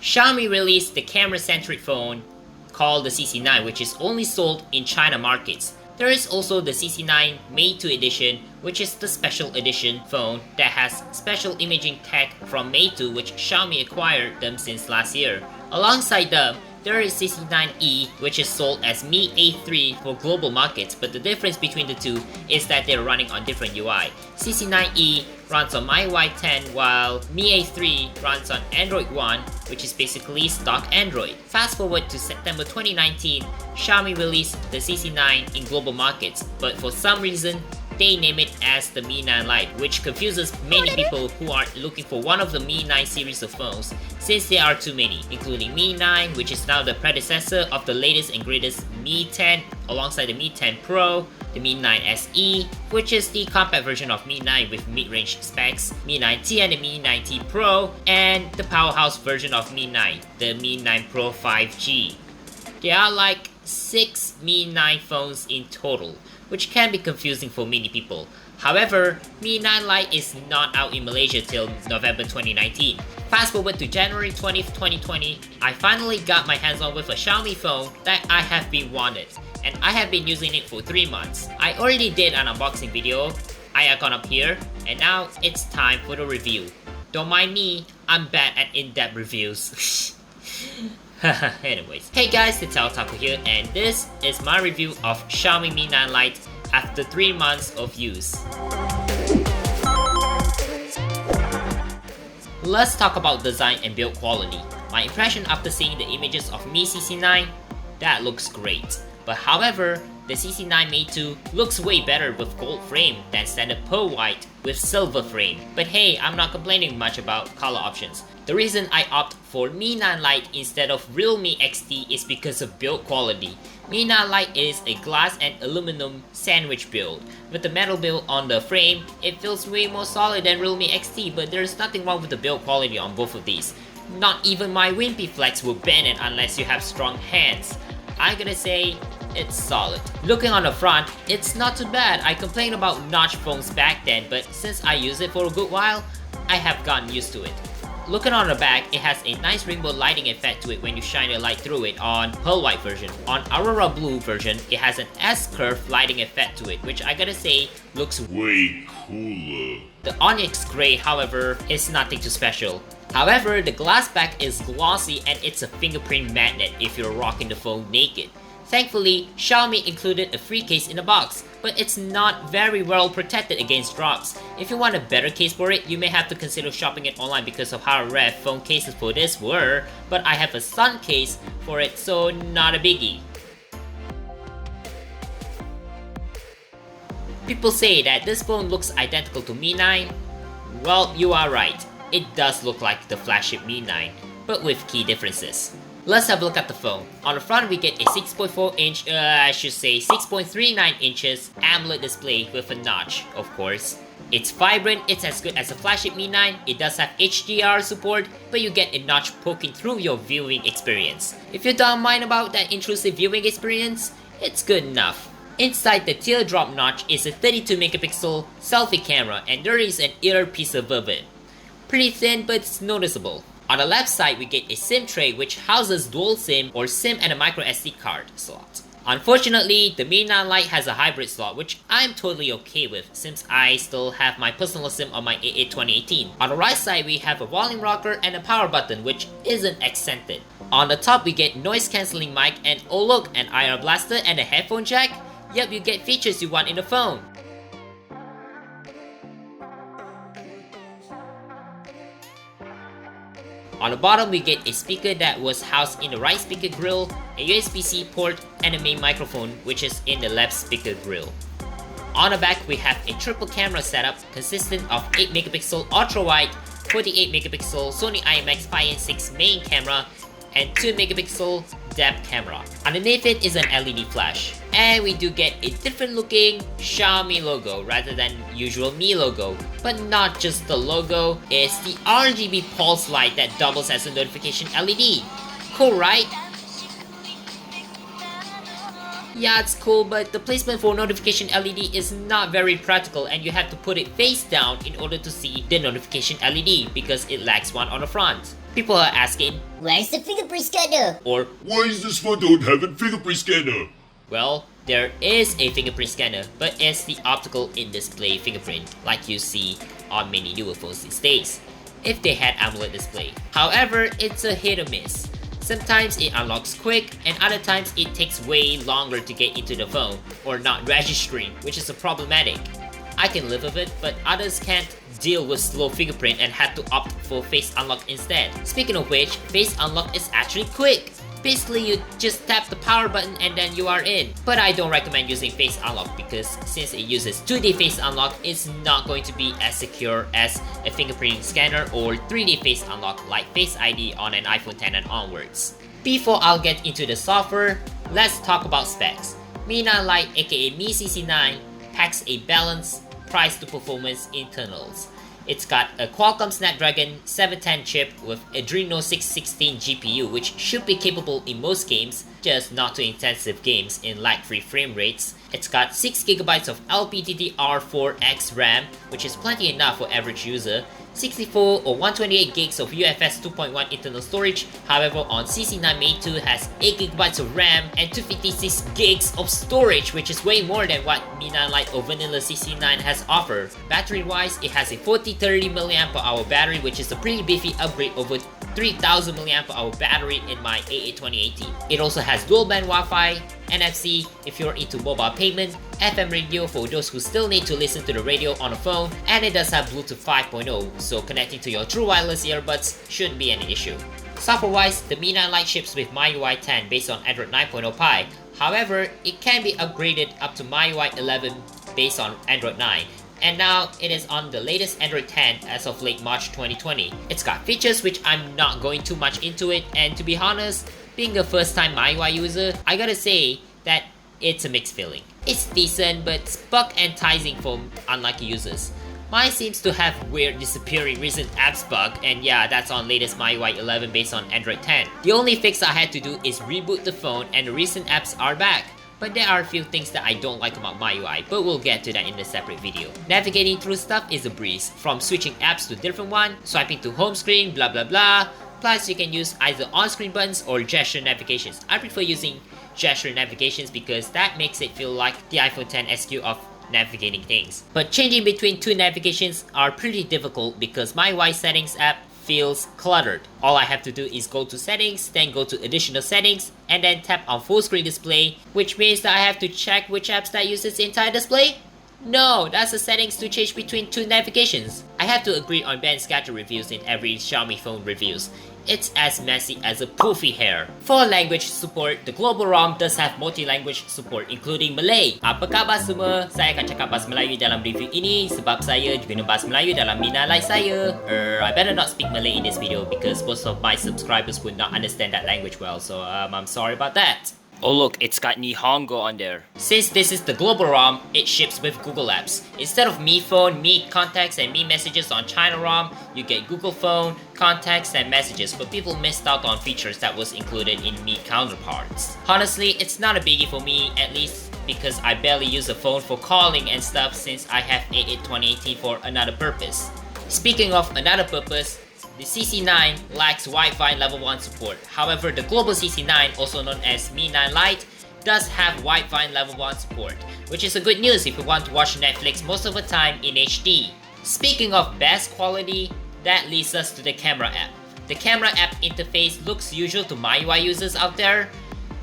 Xiaomi released the camera-centric phone called the CC9, which is only sold in China markets. There is also the CC9 Mate 2 edition, which is the special edition phone that has special imaging tech from Mate 2, which Xiaomi acquired them since last year. Alongside them, there is CC9e, which is sold as Mi A3 for global markets, but the difference between the two is that they're running on different UI. CC9e runs on MIUI 10, while Mi A3 runs on Android One, which is basically stock Android. Fast forward to September 2019, Xiaomi released the CC9 in global markets, but for some reason, they name it as the Mi 9 Lite, which confuses many people who are looking for one of the Mi 9 series of phones, since there are too many, including Mi 9, which is now the predecessor of the latest and greatest Mi 10, alongside the Mi 10 Pro, the Mi 9 SE, which is the compact version of Mi 9 with mid-range specs, Mi 9T and the Mi 9T Pro, and the powerhouse version of Mi 9, the Mi 9 Pro 5G. There are like 6 Mi 9 phones in total, which can be confusing for many people. However, Mi 9 Lite is not out in Malaysia till November 2019. Fast forward to January 20th, 2020, I finally got my hands on with a Xiaomi phone that I have been wanted, and I have been using it for 3 months. I already did an unboxing video, icon up here, and now it's time for the review. Don't mind me, I'm bad at in-depth reviews. Anyways, hey guys, TheTechOtaku here, and this is my review of Xiaomi Mi 9 Lite after 3 months of use. Let's talk about design and build quality. My impression after seeing the images of Mi CC9, that looks great. But however, the CC9 Mate 2 looks way better with gold frame than standard pearl white with silver frame. But hey, I'm not complaining much about color options. The reason I opt for Mi 9 Lite instead of Realme XT is because of build quality. Mi 9 Lite is a glass and aluminum sandwich build. With the metal build on the frame, it feels way more solid than Realme XT, but there's nothing wrong with the build quality on both of these. Not even my Wimpy Flex will ban it unless you have strong hands. I'm gonna say it's solid. Looking on the front, it's not too bad. I complained about notch phones back then, but since I use it for a good while, I have gotten used to it. Looking on the back, it has a nice rainbow lighting effect to it when you shine a light through it on pearl white version. On Aurora Blue version, it has an S-curve lighting effect to it, which I gotta say looks way cooler. The Onyx Gray, however, is nothing too special. However, the glass back is glossy and it's a fingerprint magnet if you're rocking the phone naked. Thankfully, Xiaomi included a free case in the box, but it's not very well protected against drops. If you want a better case for it, you may have to consider shopping it online because of how rare phone cases for this were, but I have a sun case for it, so not a biggie. People say that this phone looks identical to Mi 9. Well, you are right. It does look like the flagship Mi 9, but with key differences. Let's have a look at the phone. On the front, we get a 6.4 inch, 6.39 inches AMOLED display with a notch, of course. It's vibrant, it's as good as the flagship Mi 9, it does have HDR support, but you get a notch poking through your viewing experience. If you don't mind about that intrusive viewing experience, it's good enough. Inside the teardrop notch is a 32 megapixel selfie camera, and there is an inner piece of velvet. Pretty thin, but it's noticeable. On the left side, we get a SIM tray which houses dual SIM or SIM and a micro SD card slot. Unfortunately, the Mi 9 Lite has a hybrid slot, which I'm totally okay with since I still have my personal SIM on my A8 2018. On the right side, we have a volume rocker and a power button which isn't accented. On the top, we get noise cancelling mic and oh look, an IR blaster and a headphone jack. Yep, you get features you want in the phone. On the bottom, we get a speaker that was housed in the right speaker grill, a USB-C port, and a main microphone which is in the left speaker grill. On the back, we have a triple camera setup consisting of 8 megapixel ultra-wide, 48 megapixel Sony IMX5N6 main camera, and 2 megapixel depth camera. Underneath it is an LED flash. And we do get a different looking Xiaomi logo rather than usual Mi logo. But not just the logo, it's the RGB pulse light that doubles as a notification LED. Cool, right? Yeah, it's cool, but the placement for notification LED is not very practical and you have to put it face down in order to see the notification LED because it lacks one on the front. People are asking, where's the fingerprint scanner? Or, why is this phone don't have a fingerprint scanner? well, there is a fingerprint scanner, but it's the optical in-display fingerprint like you see on many newer phones these days, if they had AMOLED display. However, it's a hit or miss. Sometimes it unlocks quick, and other times it takes way longer to get into the phone, or not registering, which is problematic. I can live with it, but others can't deal with slow fingerprint and had to opt for face unlock instead. Speaking of which, face unlock is actually quick. Basically, you just tap the power button and then you are in. But I don't recommend using face unlock because since it uses 2D face unlock, it's not going to be as secure as a fingerprint scanner or 3D face unlock like Face ID on an iPhone 10 and onwards. Before I'll get into the software, let's talk about specs. Mi 9 Lite aka Mi CC9 packs a balanced price to performance internals. It's got a Qualcomm Snapdragon 710 chip with Adreno 616 GPU, which should be capable in most games, just not too intensive games in lag-free frame rates. It's got 6GB of LPDDR4X RAM, which is plenty enough for average user, 64 or 128GB of UFS 2.1 internal storage. However, on CC9 Mate 2 has 8GB of RAM and 256GB of storage, which is way more than what Mi 9 Lite or vanilla CC9 has offered. Battery wise, it has a 4030 mAh battery, which is a pretty beefy upgrade over 3000 mAh battery in my A8 2018. It also has dual band Wi-Fi, NFC if you're into mobile payment, FM radio for those who still need to listen to the radio on a phone, and it does have Bluetooth 5.0, so connecting to your true wireless earbuds shouldn't be an issue. Software-wise, the Mi 9 Lite ships with MIUI 10 based on Android 9.0 Pie. However, it can be upgraded up to MIUI 11 based on Android 9. And now it is on the latest Android 10 as of late March 2020. It's got features which I'm not going too much into it, and to be honest, being a first time MIUI user, I gotta say that it's a mixed feeling. It's decent but bug enticing for unlucky users. Mine seems to have weird disappearing recent apps bug, and yeah, that's on latest MIUI 11 based on Android 10. The only fix I had to do is reboot the phone and the recent apps are back. But there are a few things that I don't like about MIUI, but we'll get to that in a separate video. Navigating through stuff is a breeze, from switching apps to different one, swiping to home screen, blah blah blah. Plus you can use either on-screen buttons or gesture navigations. I prefer using gesture navigations because that makes it feel like the iPhone 10 SQ of navigating things. But changing between two navigations are pretty difficult because MIUI settings app feels cluttered. All I have to do is go to settings, then go to additional settings, and then tap on full screen display, which means that I have to check which apps that uses the entire display? No, that's the settings to change between two navigations. I have to agree on band scatter reviews in every Xiaomi phone reviews. It's as messy as a poofy hair. For language support, the global ROM does have multi-language support including Malay. Apa khabar semua? Saya akan cakap bahasa Melayu dalam review ini sebab saya guna bahasa Melayu dalam Mi 9 Lite saya. I better not speak Malay in this video because most of my subscribers would not understand that language well, so I'm sorry about that. Oh look, it's got Nihongo on there. Since this is the global ROM, it ships with Google Apps. Instead of Mi Phone, Mi Contacts, and Mi Messages on China ROM, you get Google Phone, Contacts, and Messages, but people missed out on features that was included in Mi counterparts. Honestly, it's not a biggie for me, at least because I barely use the phone for calling and stuff since I have A8 2018 for another purpose. Speaking of another purpose, the CC9 lacks Wi-Fi level 1 support. However, the global CC9, also known as Mi 9 Lite, does have Wi-Fi level 1 support, which is a good news if you want to watch Netflix most of the time in HD. Speaking of best quality, that leads us to the camera app. The camera app interface looks usual to MIUI users out there.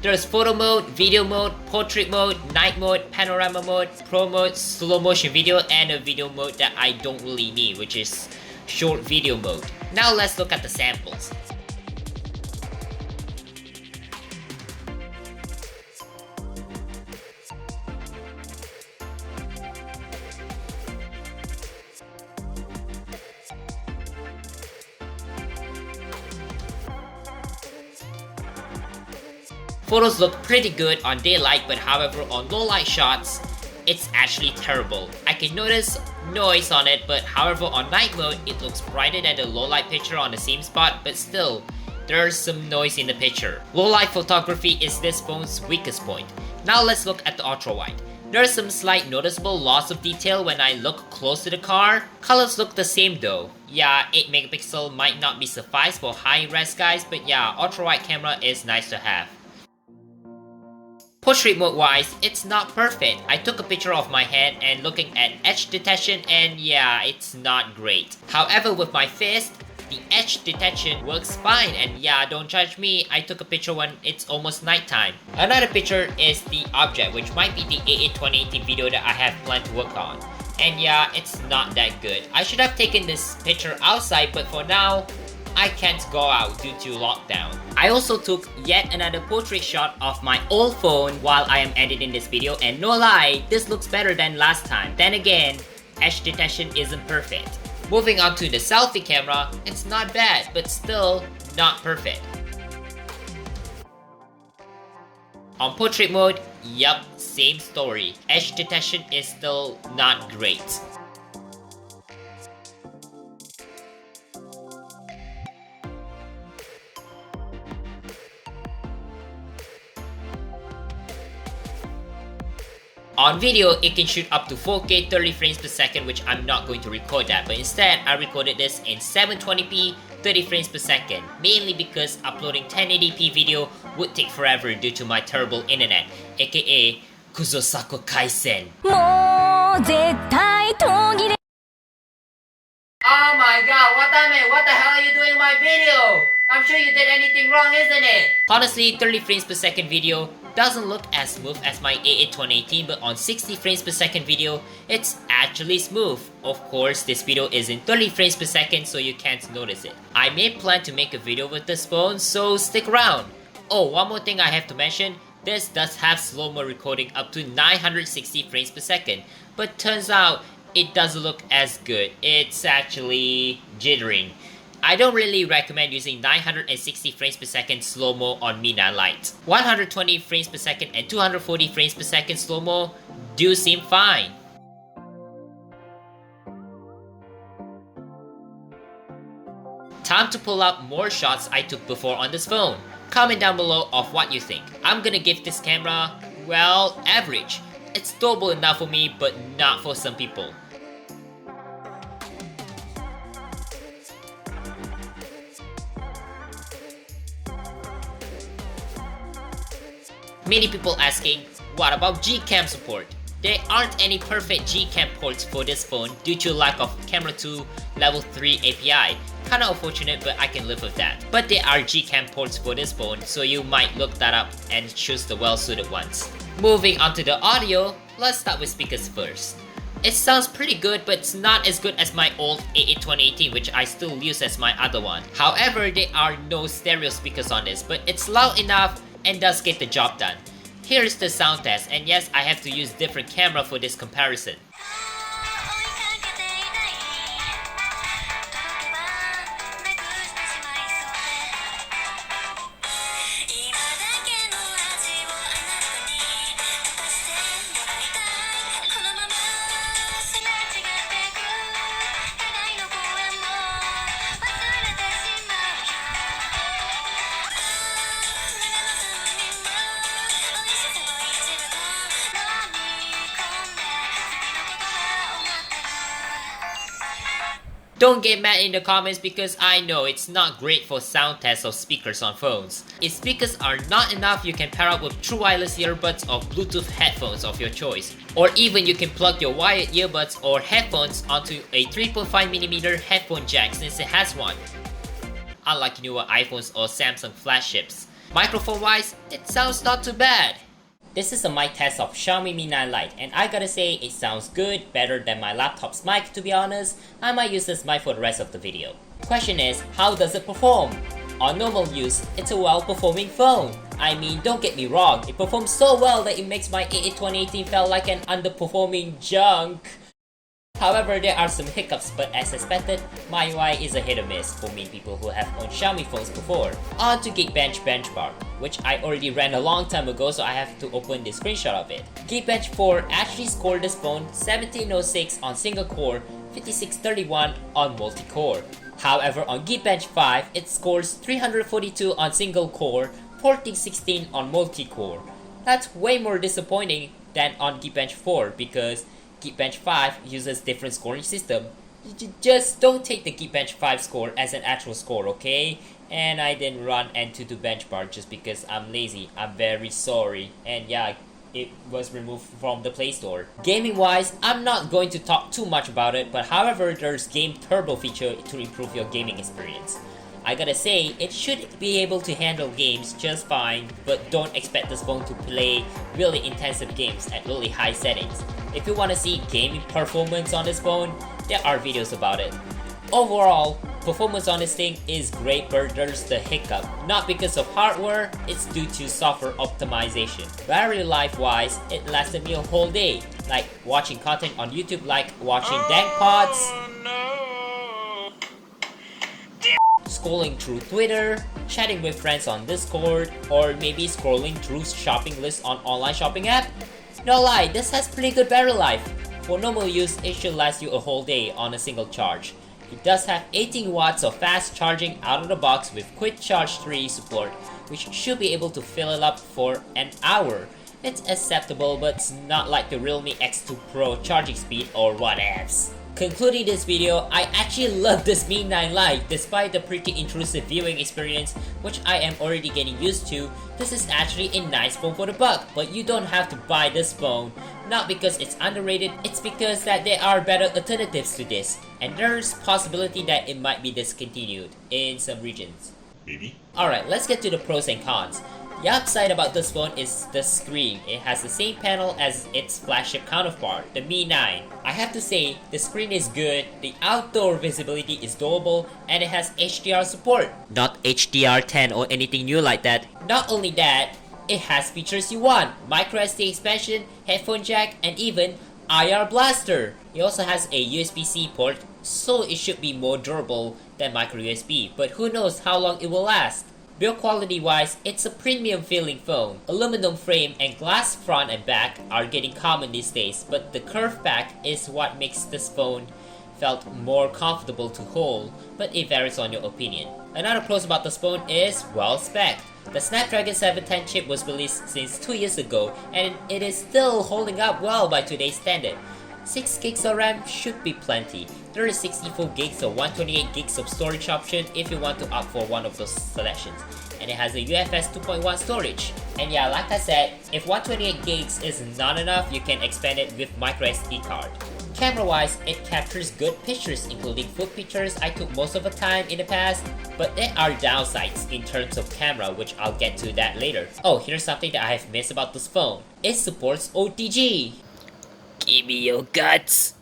There's photo mode, video mode, portrait mode, night mode, panorama mode, pro mode, slow motion video, and a video mode that I don't really need, which is short video mode. Now let's look at the samples. Photos look pretty good on daylight, but however on low light shots, it's actually terrible. I can notice noise on it, but however on night mode, it looks brighter than the low light picture on the same spot, but still, there's some noise in the picture. Low light photography is this phone's weakest point. Now let's look at the ultra wide. There is some slight noticeable loss of detail when I look close to the car. Colors look the same though. Yeah, 8 megapixel might not be suffice for high res guys, but yeah, ultra wide camera is nice to have. Portrait mode wise, it's not perfect. I took a picture of my hand and looking at edge detection, and yeah, it's not great. However, with my fist, the edge detection works fine, and yeah, don't judge me, I took a picture when it's almost nighttime. Another picture is the object, which might be the A8 2018 video that I have planned to work on. And yeah, it's not that good. I should have taken this picture outside, but for now, I can't go out due to lockdown. I also took yet another portrait shot of my old phone while I am editing this video, and no lie, this looks better than last time. Then again, edge detection isn't perfect. Moving on to the selfie camera, it's not bad, but still not perfect. On portrait mode, yup, same story. Edge detection is still not great. On video, it can shoot up to 4K 30 frames per second, which I'm not going to record that, but instead I recorded this in 720p 30 frames per second, mainly because uploading 1080p video would take forever due to my terrible internet, aka Kuzosaku Kaisen. Oh my god, Watame, what the hell are you doing in my video? I'm sure you did anything wrong, isn't it? Honestly, 30 frames per second video doesn't look as smooth as my A8 2018, but on 60 frames per second video, it's actually smooth. Of course, this video is in 30 frames per second, so you can't notice it. I may plan to make a video with this phone, so stick around. Oh, one more thing I have to mention, this does have slow-mo recording up to 960 frames per second, but turns out it doesn't look as good. It's actually jittering. I don't really recommend using 960 frames per second slow-mo on Mi 9 Lite. 120 frames per second and 240 frames per second slow-mo do seem fine. Time to pull out more shots I took before on this phone. Comment down below of what you think. I'm gonna give this camera, well, average. It's doable enough for me, but not for some people. Many people asking, what about Gcam support? There aren't any perfect Gcam ports for this phone due to lack of Camera 2 Level 3 API. Kinda unfortunate, but I can live with that. But there are Gcam ports for this phone, so you might look that up and choose the well-suited ones. Moving on to the audio, let's start with speakers first. It sounds pretty good, but it's not as good as my old A8 2018, which I still use as my other one. However, there are no stereo speakers on this, but it's loud enough and does get the job done. Here's the sound test, and yes, I have to use different camera for this comparison. Don't get mad in the comments because I know it's not great for sound tests of speakers on phones. If speakers are not enough, you can pair up with true wireless earbuds or Bluetooth headphones of your choice. Or even you can plug your wired earbuds or headphones onto a 3.5mm headphone jack since it has one. Unlike newer iPhones or Samsung flagships. Microphone wise, it sounds not too bad. This is a mic test of Xiaomi Mi 9 Lite, and I gotta say it sounds good, better than my laptop's mic to be honest. I might use this mic for the rest of the video. Question is, how does it perform? On normal use, it's a well-performing phone. I mean, don't get me wrong, it performs so well that it makes my A8 2018 feel like an underperforming junk. However, there are some hiccups, but as expected, my UI is a hit or miss for many people who have owned Xiaomi phones before. On to Geekbench benchmark, which I already ran a long time ago, so I have to open this screenshot of it. Geekbench 4 actually scored this phone 1706 on single core, 5631 on multi-core. However, on Geekbench 5, it scores 342 on single core, 1416 on multi-core. That's way more disappointing than on Geekbench 4 because Geekbench 5 uses different scoring system. Just don't take the Geekbench 5 score as an actual score, okay? And I didn't run N2 benchmark just because I'm lazy. I'm very sorry. And yeah, it was removed from the Play Store. Gaming wise, I'm not going to talk too much about it, but however, there's Game Turbo feature to improve your gaming experience. I gotta say, it should be able to handle games just fine, but don't expect this phone to play really intensive games at really high settings. If you wanna see gaming performance on this phone, there are videos about it. Overall, performance on this thing is great, but there's the hiccup. Not because of hardware, it's due to software optimization. Battery life wise, it lasted me a whole day. Like watching content on YouTube, like watching Dank Pods, scrolling through Twitter, chatting with friends on Discord, or maybe scrolling through shopping lists on online shopping app. No lie, this has pretty good battery life. For normal use, it should last you a whole day on a single charge. It does have 18 watts of fast charging out of the box with Quick Charge 3 support, which should be able to fill it up for an hour. It's acceptable, but it's not like the Realme X2 Pro charging speed or whatevs. Concluding this video, I actually love this Mi 9 Lite. Despite the pretty intrusive viewing experience, which I am already getting used to, this is actually a nice phone for the buck, but you don't have to buy this phone. Not because it's underrated, it's because that there are better alternatives to this, and there's possibility that it might be discontinued in some regions. Maybe? Alright, let's get to the pros and cons. The upside about this phone is the screen. It has the same panel as its flagship counterpart, the Mi 9. I have to say, the screen is good, the outdoor visibility is doable, and it has HDR support. Not HDR10 or anything new like that. Not only that, it has features you want, microSD expansion, headphone jack, and even IR blaster. It also has a USB-C port, so it should be more durable than micro USB, but who knows how long it will last. Build quality wise, it's a premium feeling phone. Aluminum frame and glass front and back are getting common these days, but the curved back is what makes this phone felt more comfortable to hold, but it varies on your opinion. Another pros about this phone is well spec'd. The Snapdragon 710 chip was released since 2 years ago, and it is still holding up well by today's standard. 6 gigs of RAM should be plenty. There is 64 gigs or 128 gigs of storage option if you want to opt for one of those selections. And it has a UFS 2.1 storage. And yeah, like I said, if 128 gigs is not enough, you can expand it with microSD card. Camera wise, it captures good pictures including food pictures I took most of the time in the past, but there are downsides in terms of camera, which I'll get to that later. Oh, here's something that I have missed about this phone. It supports OTG. Give me your guts.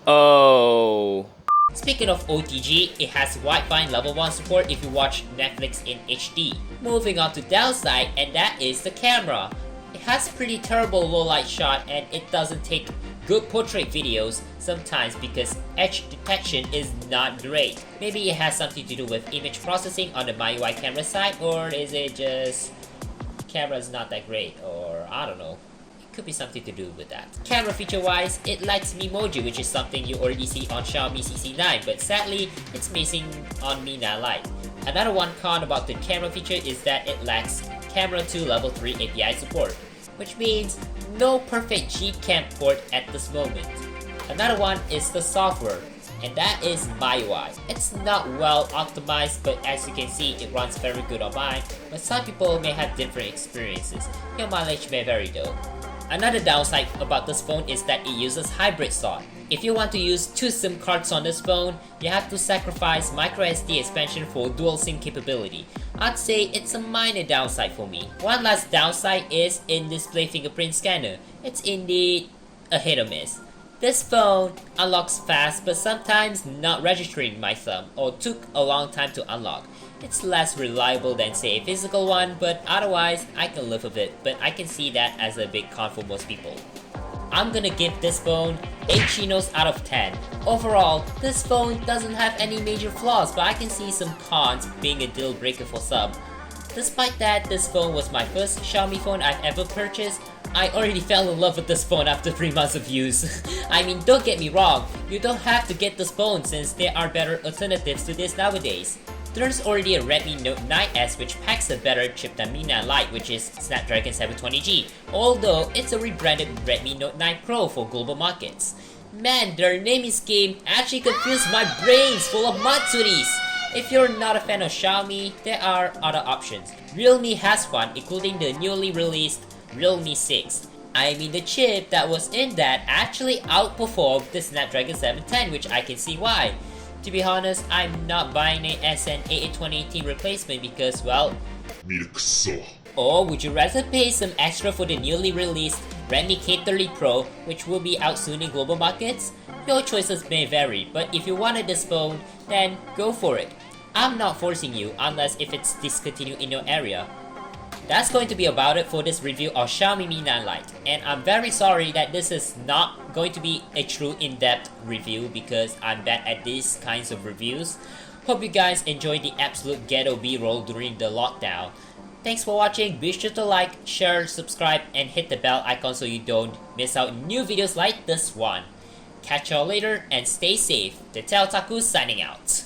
Oh. Speaking of OTG, it has Wi-Fi level 1 support if you watch Netflix in HD. Moving on to downside, and that is the camera. It has pretty terrible low light shot and it doesn't take good portrait videos sometimes because edge detection is not great. Maybe it has something to do with image processing on the MIUI camera side, or is it just camera's not that great, or I don't know. It could be something to do with that. Camera feature wise, it likes Memoji, which is something you already see on Xiaomi CC9, but sadly, it's missing on Mi 9 Lite. Another one con about the camera feature is that it lacks Camera 2 Level 3 API support, which means no perfect Gcam port at this moment. Another one is the software, and that is MIUI. It's not well optimized, but as you can see, it runs very good on mine, but some people may have different experiences. Your mileage may vary though. Another downside about this phone is that it uses hybrid slot. If you want to use 2 SIM cards on this phone, you have to sacrifice microSD expansion for dual SIM capability. I'd say it's a minor downside for me. One last downside is in-display fingerprint scanner. It's indeed a hit or miss. This phone unlocks fast but sometimes not registering my thumb or took a long time to unlock. It's less reliable than say a physical one, but otherwise I can live with it, but I can see that as a big con for most people. I'm gonna give this phone 8 chinos out of 10. Overall, this phone doesn't have any major flaws, but I can see some cons being a deal breaker for some. Despite that, this phone was my first Xiaomi phone I've ever purchased. I already fell in love with this phone after 3 months of use. I mean, don't get me wrong, you don't have to get this phone since there are better alternatives to this nowadays. There's already a Redmi Note 9S which packs a better chip than Mi 9 Lite, which is Snapdragon 720G, although it's a rebranded Redmi Note 9 Pro for global markets. Man, their naming scheme actually confused my brains full of Matsuris! If you're not a fan of Xiaomi, there are other options. Realme has one, including the newly released Realme 6. I mean, the chip that was in that actually outperformed the Snapdragon 710, which I can see why. To be honest, I'm not buying a SN8820T replacement because, well... Or would you rather pay some extra for the newly released Redmi K30 Pro, which will be out soon in global markets? Your choices may vary, but if you wanted this phone, then go for it. I'm not forcing you unless if it's discontinued in your area. That's going to be about it for this review of Xiaomi Mi 9 Lite, and I'm very sorry that this is not going to be a true in-depth review because I'm bad at these kinds of reviews. Hope you guys enjoyed the absolute ghetto B-roll during the lockdown. Thanks for watching, be sure to like, share, subscribe, and hit the bell icon so you don't miss out new videos like this one. Catch y'all later and stay safe. TheTechOtaku signing out.